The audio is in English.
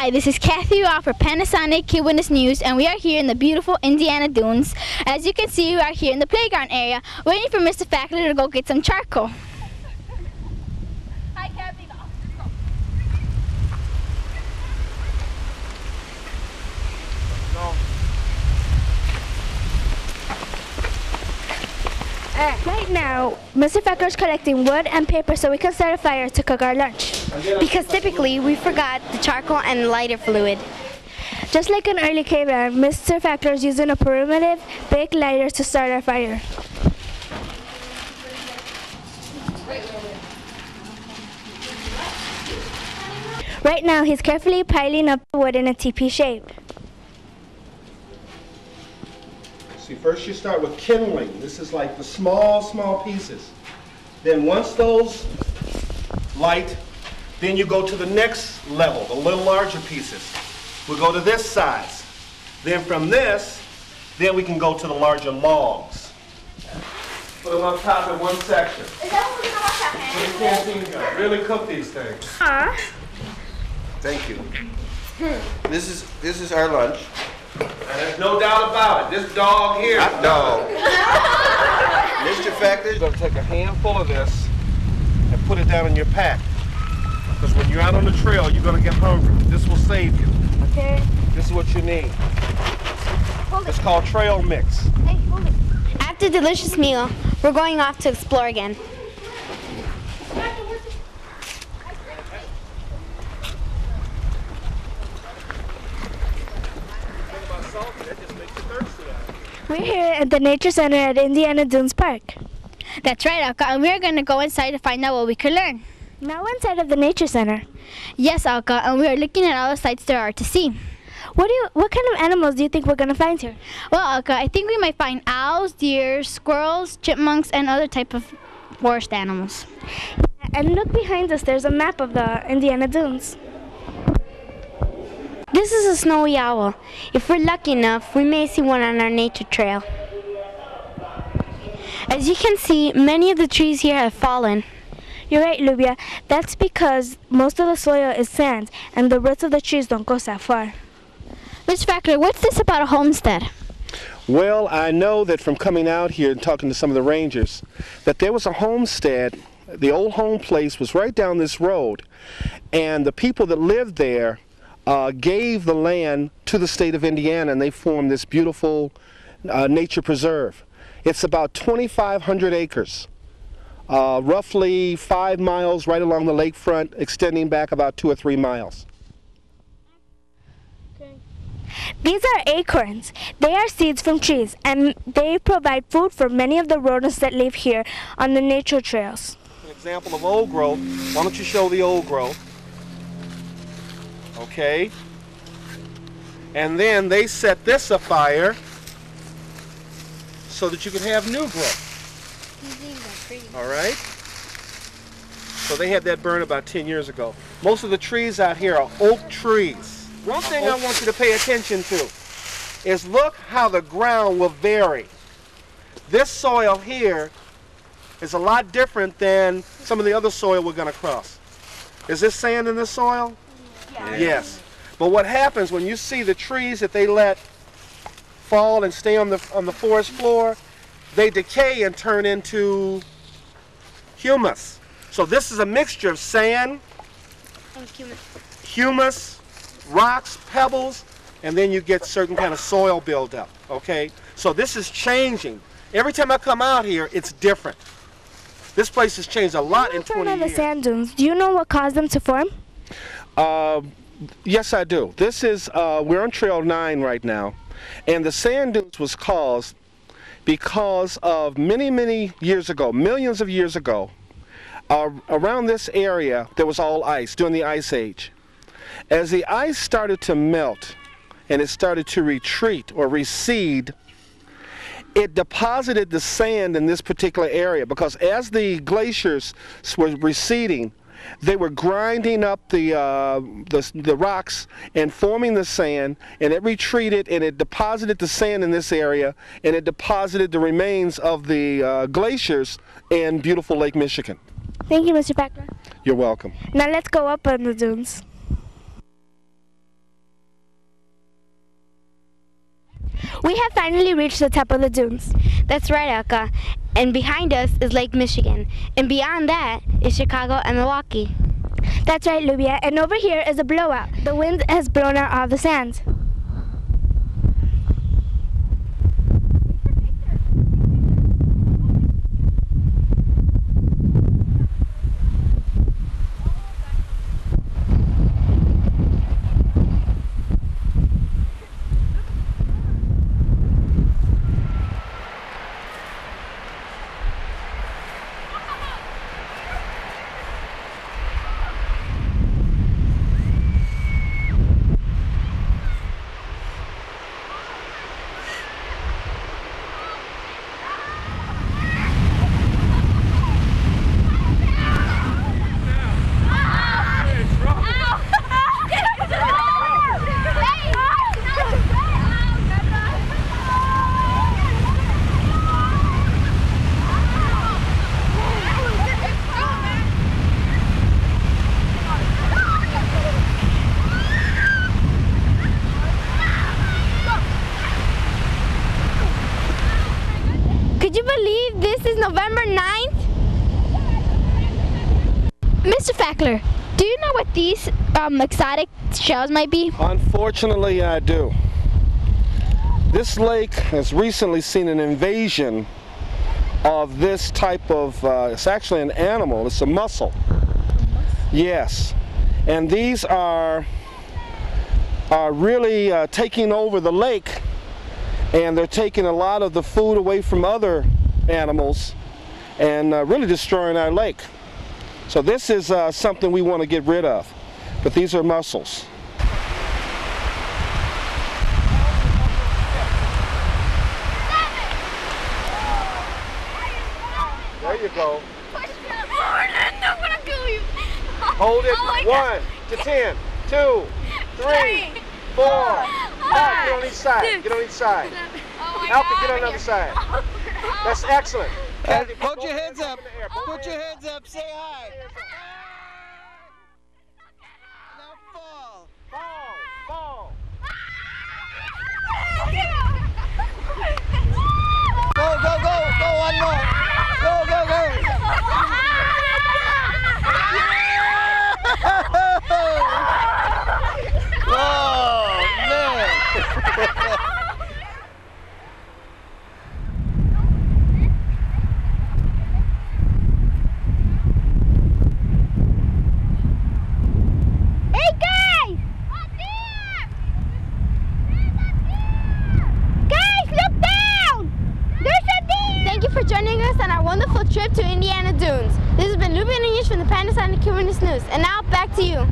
Hi, this is Kathy Rock for Panasonic Kid Witness News, and we are here in the beautiful Indiana Dunes. As you can see, we are here in the playground area, waiting for Mr. Fackler to go get some charcoal. Hi, Kathy. Let's go. Right now, Mr. Fackler is collecting wood and paper so we can start a fire to cook our lunch. Because typically we forgot the charcoal and lighter fluid. Just like an early caveman, Mr. Fackler is using a primitive big lighter to start our fire. Right now, he's carefully piling up the wood in a teepee shape. See, first you start with kindling. This is like the small pieces. Then once those light, then you go to the next level, the little larger pieces. We'll go to this size. Then from this, then we can go to the larger logs. Put them on top in one section. Is that what we're going to watch out? Really cook these things. Huh? Thank you. This is our lunch. And there's no doubt about it. This dog here. Dog. Mr. Fackler, you're going to take a handful of this and put it down in your pack. Because when you're out on the trail, you're going to get hungry. This will save you. Okay. This is what you need. It's called trail mix. Hey, hold it. After the delicious meal, we're going off to explore again. We're here at the Nature Center at Indiana Dunes Park. That's right, Alka, and we're going to go inside to find out what we could learn. Now we're inside of the Nature Center. Yes, Alka, and we are looking at all the sights there are to see. What kind of animals do you think we're going to find here? Well, Alka, I think we might find owls, deer, squirrels, chipmunks, and other type of forest animals. And look behind us, there's a map of the Indiana Dunes. This is a snowy owl. If we're lucky enough, we may see one on our nature trail. As you can see, many of the trees here have fallen. You're right, Lubia. That's because most of the soil is sand, and the roots of the trees don't go that far. Mr. Fackler, what's this about a homestead? Well, I know that from coming out here and talking to some of the rangers, that there was a homestead. The old home place was right down this road, and the people that lived there gave the land to the state of Indiana, and they formed this beautiful nature preserve. It's about 2,500 acres, roughly 5 miles right along the lakefront, extending back about 2 or 3 miles. These are acorns. They are seeds from trees, and they provide food for many of the rodents that live here on the nature trails. An example of old growth. Why don't you show the old growth? Okay. And then they set this afire so that you could have new growth. All right? So they had that burn about 10 years ago. Most of the trees out here are oak trees. One thing I want you to pay attention to is look how the ground will vary. This soil here is a lot different than some of the other soil we're going to cross. Is this sand in this soil? Yeah. Yes. But what happens when you see the trees that they let fall and stay on the forest floor, they decay and turn into humus. So this is a mixture of sand, humus, rocks, pebbles, and then you get certain kind of soil buildup. Okay? So this is changing. Every time I come out here, it's different. This place has changed a lot in 20 years. The sand dunes. Do you know what caused them to form? Yes, I do. This is, we're on Trail 9 right now, and the sand dunes was caused because of many years ago, millions of years ago, around this area there was all ice during the Ice Age. As the ice started to melt and it started to retreat or recede, it deposited the sand in this particular area because as the glaciers were receding, they were grinding up the rocks and forming the sand, and it retreated and it deposited the sand in this area, and it deposited the remains of the glaciers in beautiful Lake Michigan. Thank you, Mr. Fackler. You're welcome. Now let's go up on the dunes. We have finally reached the top of the dunes. That's right, Elka. And behind us is Lake Michigan. And beyond that is Chicago and Milwaukee. That's right, Lubia. And over here is a blowout. The wind has blown out all the sand. Could you believe this is November 9th? Mr. Fackler, do you know what these exotic shells might be? Unfortunately, I do. This lake has recently seen an invasion of this type of, it's actually an animal, it's a mussel. Yes, and these are really taking over the lake, and they're taking a lot of the food away from other animals and really destroying our lake. So this is something we want to get rid of, but these are mussels. There you go. Hold it. 1 to 10, 2, 3, 4, 5. Get on each side. Get on each side. Alka, get on the other side. That's excellent. Put your hands up. Put your hands up. Say hi. Now fall. Fall. Fall. Go, go, go. Go one more. Go, go, go. Oh, man. Joining us on our wonderful trip to Indiana Dunes. This has been Lubia Nunez from the Panasonic News, and now back to you.